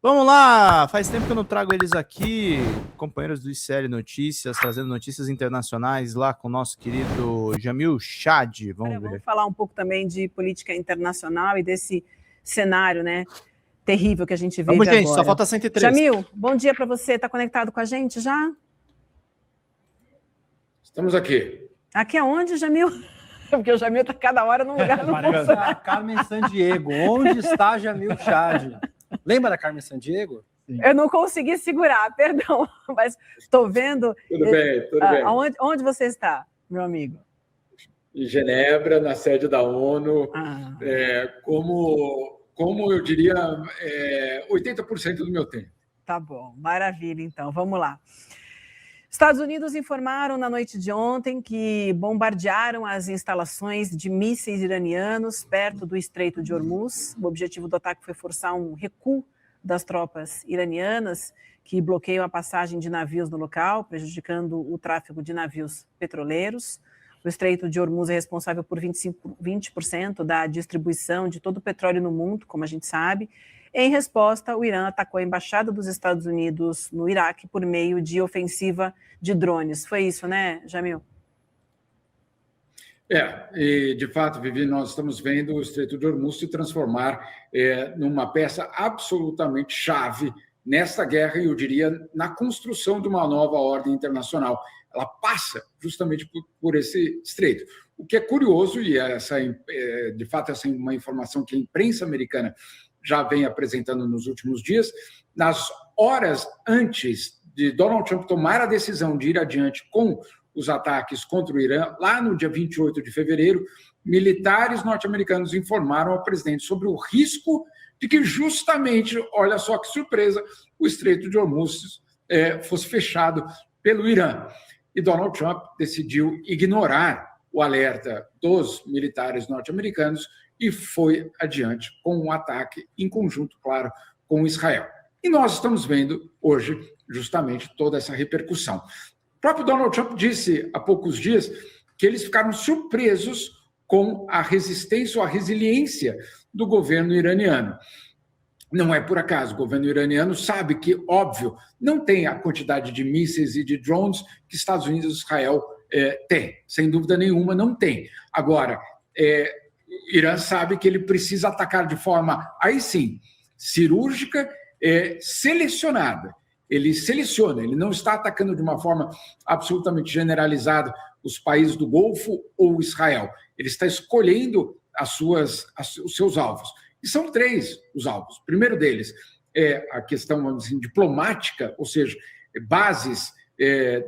Vamos lá! Faz tempo que eu não trago eles aqui, companheiros do ICL Notícias, trazendo notícias internacionais lá com o nosso querido Jamil Chad. Vamos falar um pouco também de política internacional e desse cenário, né, terrível que a gente vive agora. Vamos, gente, só falta 103. Jamil, bom dia para você. Está conectado com a gente já? Estamos aqui. Aqui aonde, Jamil? Porque o Jamil está cada hora num lugar no mundo. Carmen Sandiego. Onde está Jamil Chad? Lembra da Carmen Sandiego? Sim. Eu não consegui segurar, perdão, mas estou vendo... Tudo bem. Onde você está, meu amigo? Em Genebra, na sede da ONU, como eu diria, 80% do meu tempo. Tá bom, maravilha, então, vamos lá. Estados Unidos informaram na noite de ontem que bombardearam as instalações de mísseis iranianos perto do Estreito de Hormuz. O objetivo do ataque foi forçar um recuo das tropas iranianas que bloqueiam a passagem de navios no local, prejudicando o tráfego de navios petroleiros. O Estreito de Hormuz é responsável por 20% da distribuição de todo o petróleo no mundo, como a gente sabe. Em resposta, o Irã atacou a embaixada dos Estados Unidos no Iraque por meio de ofensiva de drones. Foi isso, né, Jamil? E de fato, Vivi, nós estamos vendo o Estreito de Hormuz se transformar numa peça absolutamente chave nesta guerra, e eu diria, na construção de uma nova ordem internacional. Ela passa justamente por esse estreito. O que é curioso, e de fato essa é uma informação que a imprensa americana já vem apresentando nos últimos dias, nas horas antes de Donald Trump tomar a decisão de ir adiante com os ataques contra o Irã, lá no dia 28 de fevereiro, militares norte-americanos informaram ao presidente sobre o risco de que justamente, olha só que surpresa, o Estreito de Hormuz fosse fechado pelo Irã. E Donald Trump decidiu ignorar o alerta dos militares norte-americanos e foi adiante com um ataque em conjunto, claro, com Israel. E nós estamos vendo hoje justamente toda essa repercussão. O próprio Donald Trump disse há poucos dias que eles ficaram surpresos com a resistência ou a resiliência do governo iraniano. Não é por acaso, o governo iraniano sabe que, óbvio, não tem a quantidade de mísseis e de drones que Estados Unidos e Israel têm. Sem dúvida nenhuma, não tem. Agora, o Irã sabe que ele precisa atacar de forma, aí sim, cirúrgica, selecionada. Ele seleciona, ele não está atacando de uma forma absolutamente generalizada os países do Golfo ou Israel. Ele está escolhendo os seus alvos. E são 3 os alvos. O primeiro deles é a questão, vamos dizer, diplomática, ou seja, bases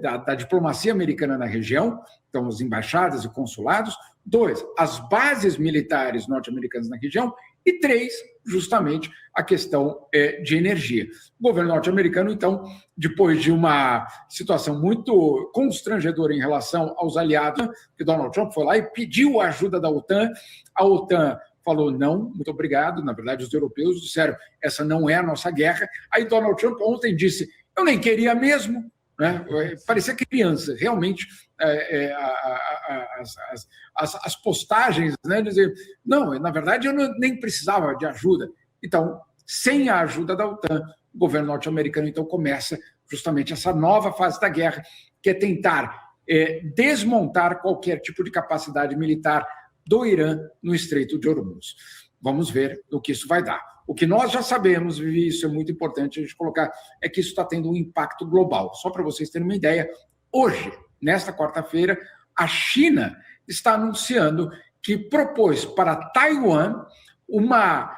da diplomacia americana na região, então as embaixadas e consulados. 2, as bases militares norte-americanas na região. E 3, justamente, a questão de energia. O governo norte-americano, então, depois de uma situação muito constrangedora em relação aos aliados, que Donald Trump foi lá e pediu a ajuda da OTAN, a OTAN falou não, muito obrigado. Na verdade, os europeus disseram, essa não é a nossa guerra. Aí Donald Trump ontem disse, eu nem queria mesmo, né? Parecia criança, realmente, as postagens, né? Dizer, não, na verdade, eu nem precisava de ajuda. Então, sem a ajuda da OTAN, o governo norte-americano, então, começa justamente essa nova fase da guerra, que é tentar desmontar qualquer tipo de capacidade militar do Irã no Estreito de Hormuz. Vamos ver o que isso vai dar. O que nós já sabemos, e isso é muito importante a gente colocar, é que isso está tendo um impacto global. Só para vocês terem uma ideia, hoje, nesta quarta-feira, a China está anunciando que propôs para Taiwan uma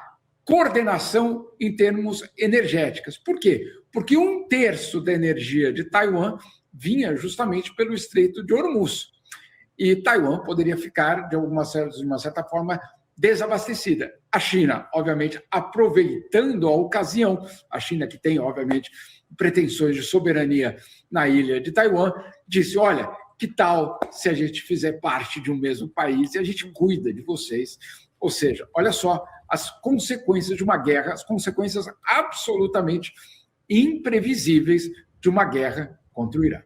coordenação em termos energéticos. Por quê? Porque 1/3 da energia de Taiwan vinha justamente pelo Estreito de Hormuz. E Taiwan poderia ficar, de uma certa forma, desabastecida. A China, obviamente, aproveitando a ocasião, a China que tem, obviamente, pretensões de soberania na ilha de Taiwan, disse, olha, que tal se a gente fizer parte de um mesmo país e a gente cuida de vocês? Ou seja, olha só as consequências de uma guerra, as consequências absolutamente imprevisíveis de uma guerra contra o Irã.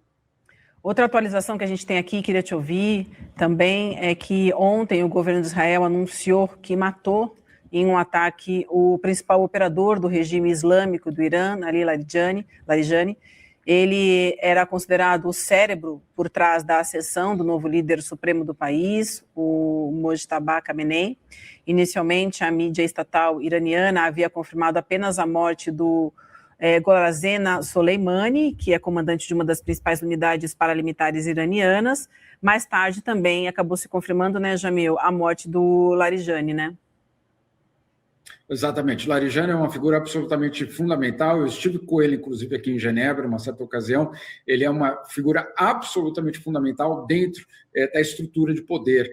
Outra atualização que a gente tem aqui, queria te ouvir também, é que ontem o governo de Israel anunciou que matou em um ataque o principal operador do regime islâmico do Irã, Ali Larijani. Ele era considerado o cérebro por trás da ascensão do novo líder supremo do país, o Mojtaba Khamenei. Inicialmente, a mídia estatal iraniana havia confirmado apenas a morte do Gorazena Soleimani, que é comandante de uma das principais unidades paramilitares iranianas. Mais tarde também acabou se confirmando, né, Jamil, a morte do Larijani, né? Exatamente. Larijani é uma figura absolutamente fundamental. Eu estive com ele, inclusive, aqui em Genebra, uma certa ocasião. Ele é uma figura absolutamente fundamental dentro da estrutura de poder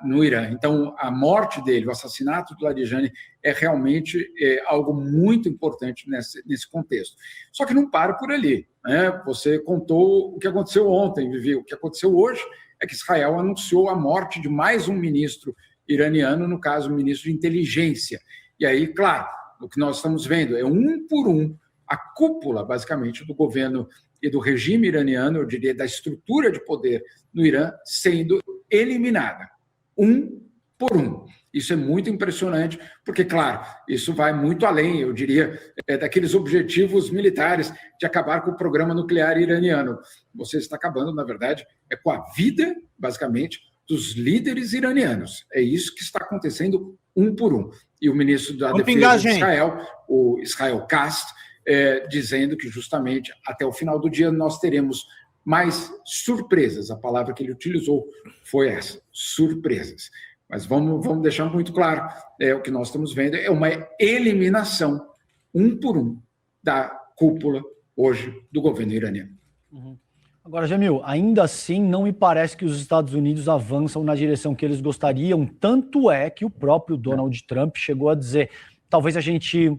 no Irã. Então, a morte dele, o assassinato do Larijani, é realmente algo muito importante nesse contexto. Só que não para por ali, né? Você contou o que aconteceu ontem, Vivi. O que aconteceu hoje é que Israel anunciou a morte de mais um ministro iraniano, no caso, o ministro de inteligência. E aí, claro, o que nós estamos vendo é um por um a cúpula, basicamente, do governo e do regime iraniano, eu diria, da estrutura de poder no Irã, sendo eliminada, um por um. Isso é muito impressionante, porque, claro, isso vai muito além, eu diria, daqueles objetivos militares de acabar com o programa nuclear iraniano. Você está acabando, na verdade, com a vida, basicamente, dos líderes iranianos. É isso que está acontecendo um por um. E o ministro da Defesa de Israel, o Israel Katz, dizendo que justamente até o final do dia nós teremos mais surpresas. A palavra que ele utilizou foi essa, surpresas. Mas vamos deixar muito claro, o que nós estamos vendo é uma eliminação, um por um, da cúpula hoje do governo iraniano. Uhum. Agora, Jamil, ainda assim não me parece que os Estados Unidos avançam na direção que eles gostariam, tanto é que o próprio Donald Trump chegou a dizer, talvez a gente,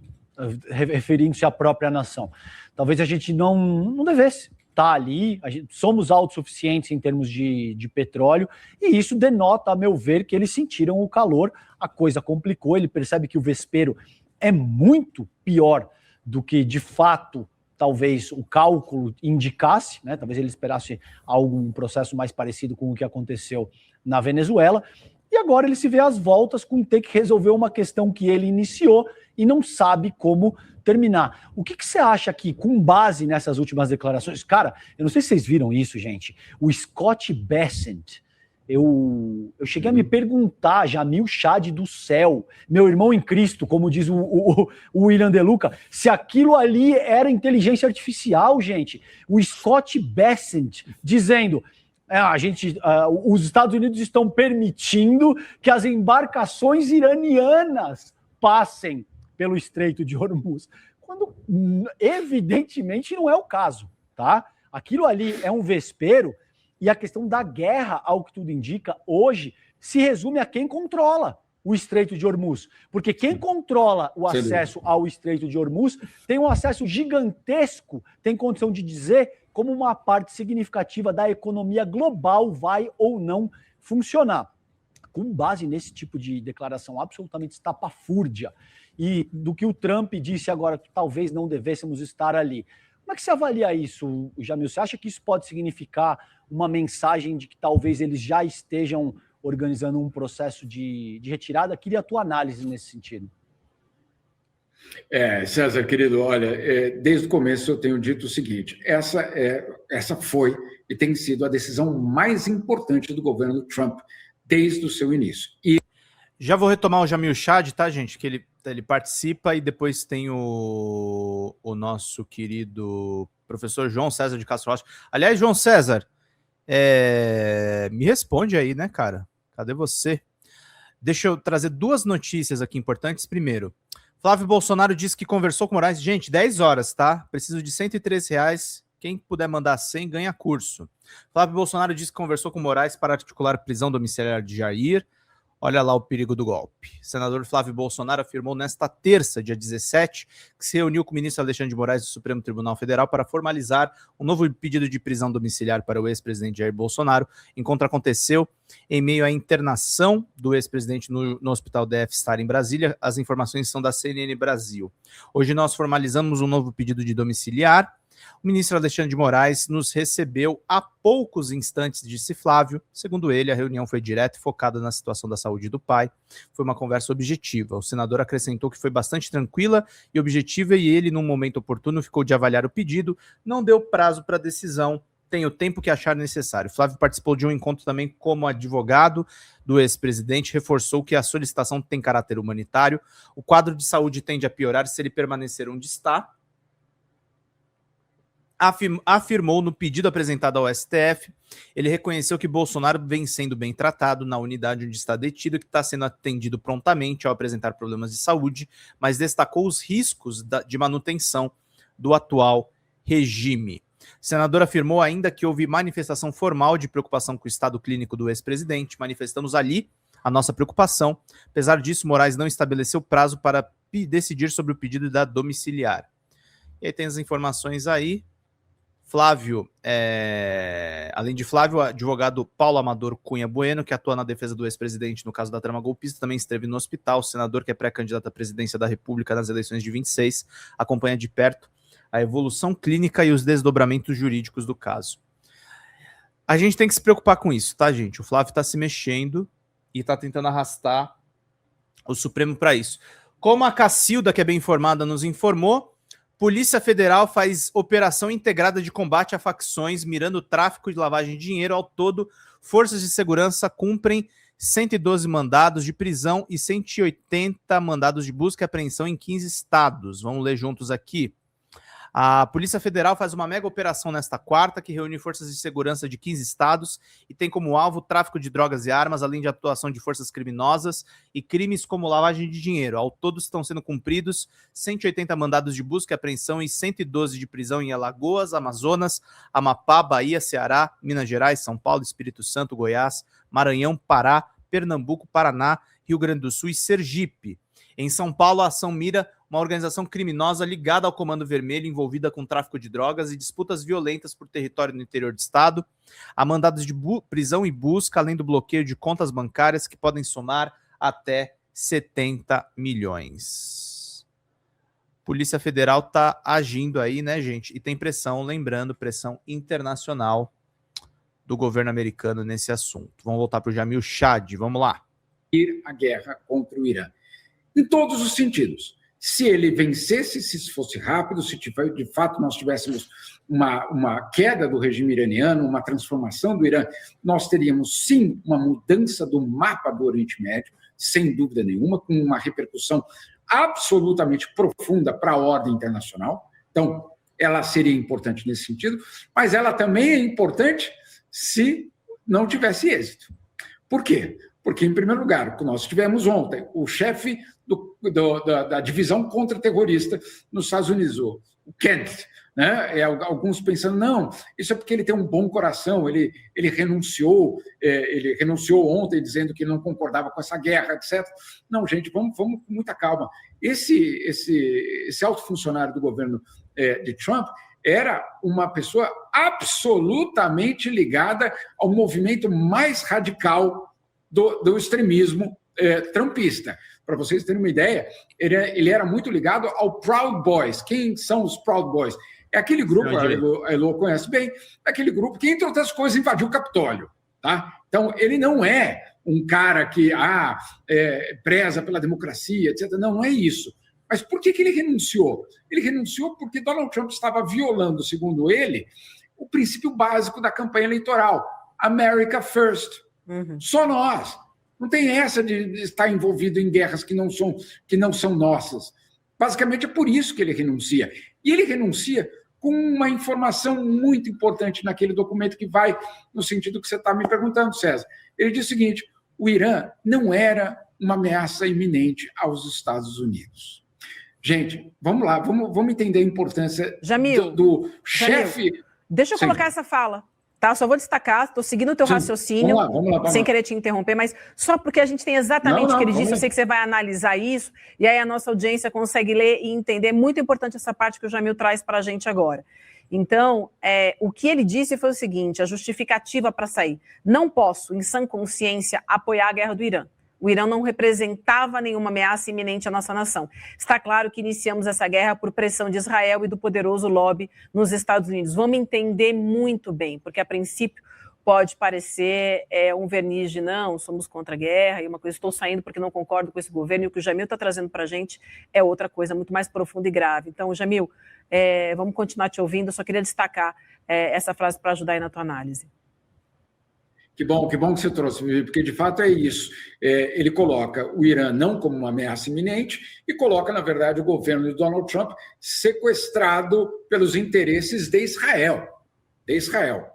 referindo-se à própria nação, talvez a gente não devesse estar ali, somos autossuficientes em termos de petróleo, e isso denota, a meu ver, que eles sentiram o calor, a coisa complicou, ele percebe que o vespeiro é muito pior do que, de fato, talvez o cálculo indicasse, né? Talvez ele esperasse algum processo mais parecido com o que aconteceu na Venezuela, e agora ele se vê às voltas com ter que resolver uma questão que ele iniciou e não sabe como terminar. O que você acha que, com base nessas últimas declarações, cara, eu não sei se vocês viram isso, gente, o Scott Bessent, eu cheguei a me perguntar, Jamil Chad do céu, meu irmão em Cristo, como diz o William De Luca, se aquilo ali era inteligência artificial, gente. O Scott Bessent dizendo, os Estados Unidos estão permitindo que as embarcações iranianas passem pelo Estreito de Hormuz, quando evidentemente não é o caso, tá? Aquilo ali é um vespeiro. E a questão da guerra, ao que tudo indica, hoje se resume a quem controla o Estreito de Hormuz. Porque quem controla o acesso ao Estreito de Hormuz tem um acesso gigantesco, tem condição de dizer como uma parte significativa da economia global vai ou não funcionar. Com base nesse tipo de declaração absolutamente estapafúrdia e do que o Trump disse agora, que talvez não devêssemos estar ali. Como é que você avalia isso, Jamil? Você acha que isso pode significar uma mensagem de que talvez eles já estejam organizando um processo de retirada? Queria a tua análise nesse sentido. César, querido, olha, desde o começo eu tenho dito o seguinte, essa foi e tem sido a decisão mais importante do governo Trump desde o seu início. E já vou retomar o Jamil Chad, tá, gente? Que ele participa e depois tem o nosso querido professor João César de Castro Rocha. Aliás, João César, me responde aí, né, cara? Cadê você? Deixa eu trazer duas notícias aqui importantes. Primeiro, Flávio Bolsonaro disse que conversou com Moraes. Gente, 10 horas, tá? Preciso de R$103. Quem puder mandar 100 ganha curso. Flávio Bolsonaro disse que conversou com Moraes para articular prisão domiciliar de Jair. Olha lá o perigo do golpe. O senador Flávio Bolsonaro afirmou nesta terça, dia 17, que se reuniu com o ministro Alexandre de Moraes do Supremo Tribunal Federal para formalizar um novo pedido de prisão domiciliar para o ex-presidente Jair Bolsonaro. Encontro aconteceu em meio à internação do ex-presidente no Hospital DF Star em Brasília. As informações são da CNN Brasil. Hoje nós formalizamos um novo pedido de domiciliar O ministro Alexandre de Moraes nos recebeu há poucos instantes, disse Flávio. Segundo ele, a reunião foi direta e focada na situação da saúde do pai. Foi uma conversa objetiva. O senador acrescentou que foi bastante tranquila e objetiva e ele, num momento oportuno, ficou de avaliar o pedido, não deu prazo para decisão, tem o tempo que achar necessário. Flávio participou de um encontro também como advogado do ex-presidente, reforçou que a solicitação tem caráter humanitário. O quadro de saúde tende a piorar se ele permanecer onde está. Afirmou no pedido apresentado ao STF, ele reconheceu que Bolsonaro vem sendo bem tratado na unidade onde está detido, que está sendo atendido prontamente ao apresentar problemas de saúde, mas destacou os riscos de manutenção do atual regime. O senador afirmou ainda que houve manifestação formal de preocupação com o estado clínico do ex-presidente. Manifestamos ali a nossa preocupação. Apesar disso, Moraes não estabeleceu prazo para decidir sobre o pedido da domiciliar. E aí tem as informações aí. Flávio, além de Flávio, o advogado Paulo Amador Cunha Bueno, que atua na defesa do ex-presidente no caso da trama golpista, também esteve no hospital. O senador, que é pré-candidato à presidência da República nas eleições de 26, acompanha de perto a evolução clínica e os desdobramentos jurídicos do caso. A gente tem que se preocupar com isso, tá, gente? O Flávio está se mexendo e está tentando arrastar o Supremo para isso. Como a Cacilda, que é bem informada, nos informou, Polícia Federal faz operação integrada de combate a facções, mirando tráfico e lavagem de dinheiro. Ao todo, forças de segurança cumprem 112 mandados de prisão e 180 mandados de busca e apreensão em 15 estados. Vamos ler juntos aqui. A Polícia Federal faz uma mega operação nesta quarta, que reúne forças de segurança de 15 estados e tem como alvo tráfico de drogas e armas, além de atuação de forças criminosas e crimes como lavagem de dinheiro. Ao todo estão sendo cumpridos 180 mandados de busca e apreensão e 112 de prisão em Alagoas, Amazonas, Amapá, Bahia, Ceará, Minas Gerais, São Paulo, Espírito Santo, Goiás, Maranhão, Pará, Pernambuco, Paraná, Rio Grande do Sul e Sergipe. Em São Paulo, a ação mira uma organização criminosa ligada ao Comando Vermelho, envolvida com tráfico de drogas e disputas violentas por território no interior do estado. Há mandados de prisão e busca, além do bloqueio de contas bancárias, que podem somar até 70 milhões. Polícia Federal está agindo aí, né, gente? E tem pressão, lembrando, pressão internacional do governo americano nesse assunto. Vamos voltar para o Jamil Chad, vamos lá. Ir a guerra contra o Irã. Em todos os sentidos. Se ele vencesse, se fosse rápido, se de fato nós tivéssemos uma queda do regime iraniano, uma transformação do Irã, nós teríamos sim uma mudança do mapa do Oriente Médio, sem dúvida nenhuma, com uma repercussão absolutamente profunda para a ordem internacional. Então, ela seria importante nesse sentido, mas ela também é importante se não tivesse êxito. Por quê? Porque, em primeiro lugar, o que nós tivemos ontem, o chefe da divisão contra-terrorista nos Estados Unidos, o Kent, né? Alguns pensando, não, isso é porque ele tem um bom coração, ele renunciou ontem dizendo que não concordava com essa guerra, etc. Não, gente, vamos com muita calma. Esse alto funcionário do governo de Trump era uma pessoa absolutamente ligada ao movimento mais radical do extremismo trumpista. Para vocês terem uma ideia, ele era muito ligado ao Proud Boys. Quem são os Proud Boys? É aquele grupo, a Elo conhece bem, aquele grupo que, entre outras coisas, invadiu o Capitólio. Tá? Então, ele não é um cara que preza pela democracia, etc. Não é isso. Mas por que ele renunciou? Ele renunciou porque Donald Trump estava violando, segundo ele, o princípio básico da campanha eleitoral. America First. Uhum. Só nós. Não tem essa de estar envolvido em guerras que não são nossas. Basicamente é por isso que ele renuncia. E ele renuncia com uma informação muito importante naquele documento que vai no sentido que você está me perguntando, César. Ele diz o seguinte: o Irã não era uma ameaça iminente aos Estados Unidos. Gente, vamos lá, vamos entender a importância do chefe... Jamil, deixa eu colocar essa fala. Tá, só vou destacar, estou seguindo o teu raciocínio, vamos lá, sem querer te interromper, mas só porque a gente tem exatamente o que ele disse, eu sei que você vai analisar isso, e aí a nossa audiência consegue ler e entender. É muito importante essa parte que o Jamil traz para a gente agora. Então, o que ele disse foi o seguinte: a justificativa para sair. Não posso, em sã consciência, apoiar a guerra do Irã. O Irã não representava nenhuma ameaça iminente à nossa nação. Está claro que iniciamos essa guerra por pressão de Israel e do poderoso lobby nos Estados Unidos. Vamos entender muito bem, porque a princípio pode parecer um verniz de não, somos contra a guerra e uma coisa, estou saindo porque não concordo com esse governo, e o que o Jamil está trazendo para a gente é outra coisa muito mais profunda e grave. Então, Jamil, vamos continuar te ouvindo, eu só queria destacar essa frase para ajudar aí na tua análise. Que bom que você trouxe, porque de fato é isso. Ele coloca o Irã não como uma ameaça iminente e coloca, na verdade, o governo de Donald Trump sequestrado pelos interesses de Israel.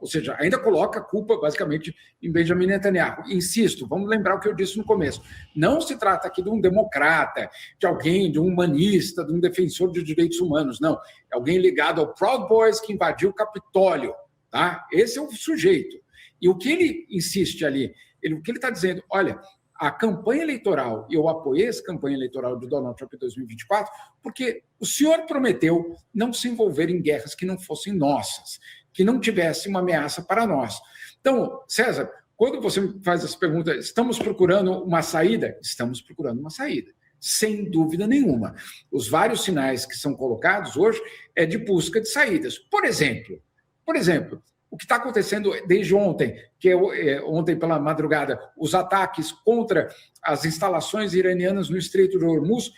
Ou seja, ainda coloca a culpa, basicamente, em Benjamin Netanyahu. Insisto, vamos lembrar o que eu disse no começo. Não se trata aqui de um democrata, de alguém, de um humanista, de um defensor de direitos humanos, não. É alguém ligado ao Proud Boys que invadiu o Capitólio. Tá? Esse é o sujeito. E o que ele insiste ali, o que ele está dizendo, olha, a campanha eleitoral, eu apoiei essa campanha eleitoral de Donald Trump em 2024, porque o senhor prometeu não se envolver em guerras que não fossem nossas, que não tivesse uma ameaça para nós. Então, César, quando você me faz essa pergunta, estamos procurando uma saída? Estamos procurando uma saída, sem dúvida nenhuma. Os vários sinais que são colocados hoje é de busca de saídas. Por exemplo, o que está acontecendo desde ontem, que é ontem pela madrugada, os ataques contra as instalações iranianas no Estreito de Hormuz,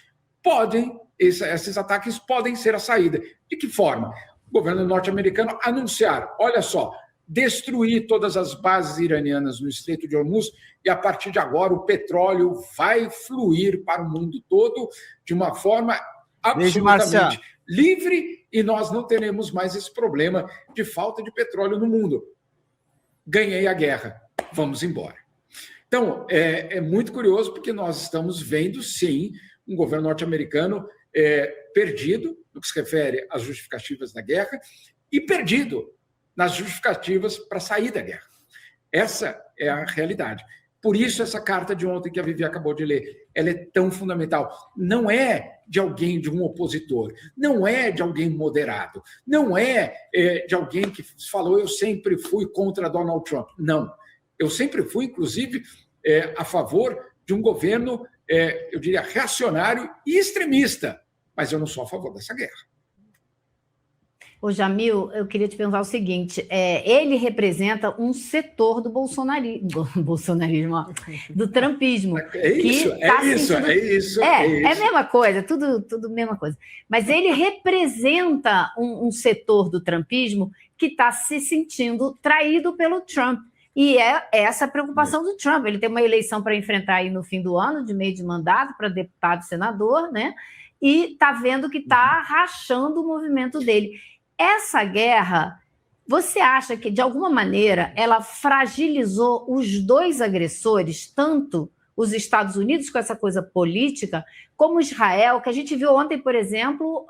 esses ataques podem ser a saída. De que forma? O governo norte-americano anunciar, olha só, destruir todas as bases iranianas no Estreito de Hormuz e, a partir de agora, o petróleo vai fluir para o mundo todo de uma forma absolutamente livre e nós não teremos mais esse problema de falta de petróleo no mundo. Ganhei a guerra, vamos embora. Então, é muito curioso porque nós estamos vendo, sim, um governo norte-americano perdido no que se refere às justificativas da guerra e perdido nas justificativas para sair da guerra. Essa é a realidade. Por isso, essa carta de ontem que a Vivi acabou de ler, ela é tão fundamental. Não é de alguém, de um opositor, não é de alguém moderado, não é de alguém que falou eu sempre fui contra Donald Trump. Não. Eu sempre fui, inclusive, a favor de um governo, eu diria, reacionário e extremista, mas eu não sou a favor dessa guerra. Ô, Jamil, eu queria te perguntar o seguinte, ele representa um setor do bolsonarismo, ó, do trumpismo. É isso. É a mesma coisa, tudo mesma coisa. Mas ele representa um setor do trumpismo que está se sentindo traído pelo Trump. E é essa a preocupação do Trump. Ele tem uma eleição para enfrentar aí no fim do ano, de meio de mandato, para deputado e senador, né? E está vendo que está rachando o movimento dele. Essa guerra, você acha que, de alguma maneira, ela fragilizou os dois agressores, tanto os Estados Unidos, com essa coisa política, como Israel, que a gente viu ontem, por exemplo,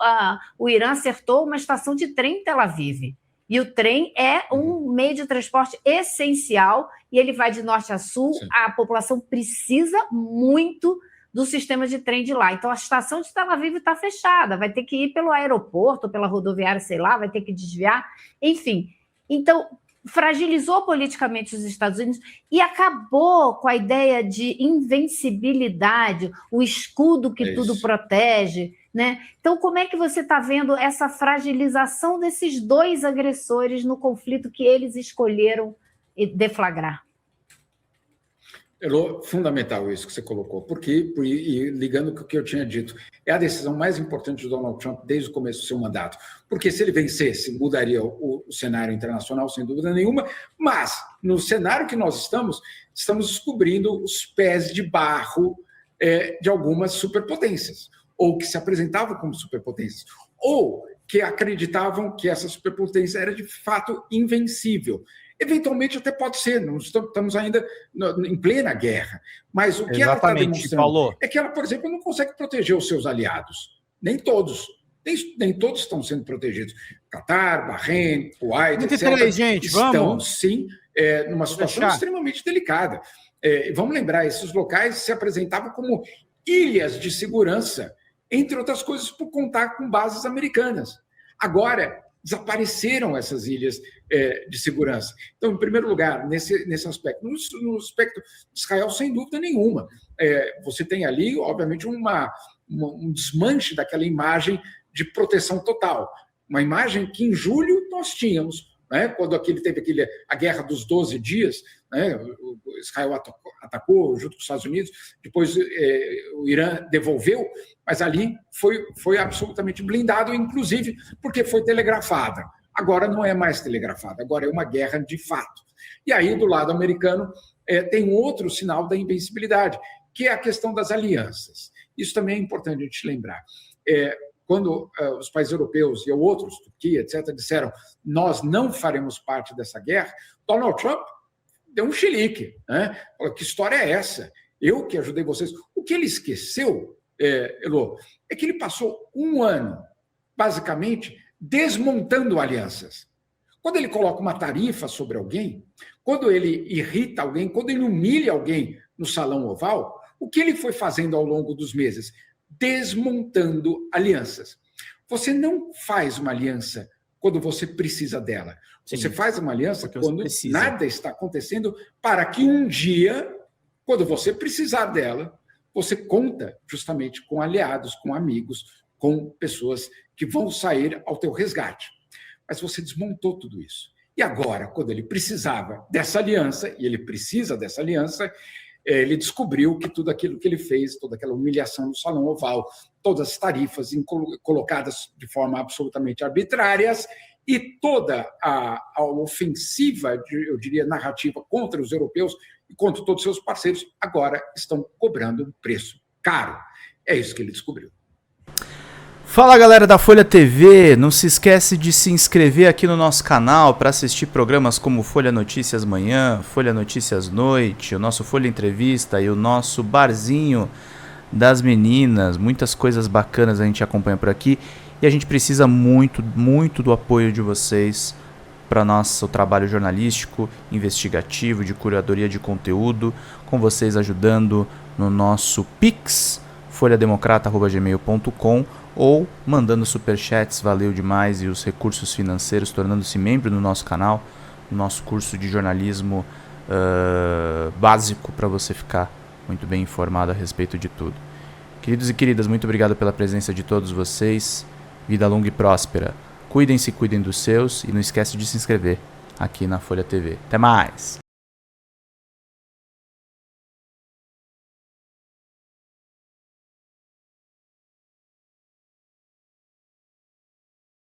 o Irã acertou uma estação de trem em Tel Aviv. E o trem é um meio de transporte essencial, e ele vai de norte a sul. Sim. A população precisa muito do sistema de trem de lá. Então, a estação de Tel Aviv está fechada, vai ter que ir pelo aeroporto, pela rodoviária, sei lá, vai ter que desviar, enfim. Então, fragilizou politicamente os Estados Unidos e acabou com a ideia de invencibilidade, o escudo que tudo protege, né? Então, como é que você está vendo essa fragilização desses dois agressores no conflito que eles escolheram deflagrar? Fundamental isso que você colocou, porque, e ligando com o que eu tinha dito, é a decisão mais importante de Donald Trump desde o começo do seu mandato, porque se ele vencesse, mudaria o cenário internacional, sem dúvida nenhuma, mas no cenário que nós estamos descobrindo os pés de barro de algumas superpotências, ou que se apresentavam como superpotências, ou que acreditavam que essa superpotência era de fato invencível. Eventualmente até pode ser, não estamos ainda em plena guerra, mas o que ela está demonstrando é que ela, por exemplo, não consegue proteger os seus aliados, nem todos estão sendo protegidos. Catar, Bahrein, Kuwait, etc. Gente, estão, sim, numa situação extremamente delicada. Vamos lembrar, esses locais se apresentavam como ilhas de segurança, entre outras coisas, por contar com bases americanas. Agora, desapareceram essas ilhas de segurança. Então, em primeiro lugar, nesse aspecto. No aspecto de Israel, sem dúvida nenhuma, você tem ali, obviamente, um desmanche daquela imagem de proteção total. Uma imagem que em julho nós tínhamos, né, quando teve a Guerra dos 12 Dias, né, o Israel atacou junto com os Estados Unidos, depois o Irã devolveu, mas ali foi absolutamente blindado, inclusive porque foi telegrafada. Agora não é mais telegrafada, agora é uma guerra de fato. E aí, do lado americano, tem um outro sinal da invencibilidade, que é a questão das alianças. Isso também é importante a gente lembrar. Quando os países europeus e outros, Turquia, etc., disseram nós não faremos parte dessa guerra, Donald Trump deu um chilique, né? Falou, que história é essa? Eu que ajudei vocês. O que ele esqueceu, Elô, é que ele passou um ano, basicamente, desmontando alianças. Quando ele coloca uma tarifa sobre alguém, quando ele irrita alguém, quando ele humilha alguém no Salão Oval, o que ele foi fazendo ao longo dos meses? Desmontando alianças. Você não faz uma aliança quando você precisa dela. Sim, você faz uma aliança quando nada está acontecendo, para que um dia, quando você precisar dela, você conta justamente com aliados, com amigos, com pessoas que vão sair ao teu resgate. Mas você desmontou tudo isso. E agora, quando ele precisava dessa aliança, e ele precisa dessa aliança, ele descobriu que tudo aquilo que ele fez, toda aquela humilhação no Salão Oval, todas as tarifas colocadas de forma absolutamente arbitrárias e toda a ofensiva, eu diria, narrativa contra os europeus e contra todos os seus parceiros, agora estão cobrando um preço caro. É isso que ele descobriu. Fala, galera da Folha TV, não se esquece de se inscrever aqui no nosso canal para assistir programas como Folha Notícias Manhã, Folha Notícias Noite, o nosso Folha Entrevista e o nosso Barzinho das Meninas. Muitas coisas bacanas a gente acompanha por aqui e a gente precisa muito, muito do apoio de vocês para nosso trabalho jornalístico, investigativo, de curadoria de conteúdo, com vocês ajudando no nosso Pix, folhademocrata@gmail.com, ou mandando superchats, valeu demais, e os recursos financeiros, tornando-se membro do nosso canal, no nosso curso de jornalismo básico, para você ficar muito bem informado a respeito de tudo. Queridos e queridas, muito obrigado pela presença de todos vocês, vida longa e próspera, cuidem-se, cuidem dos seus, e não esquece de se inscrever aqui na Folha TV. Até mais!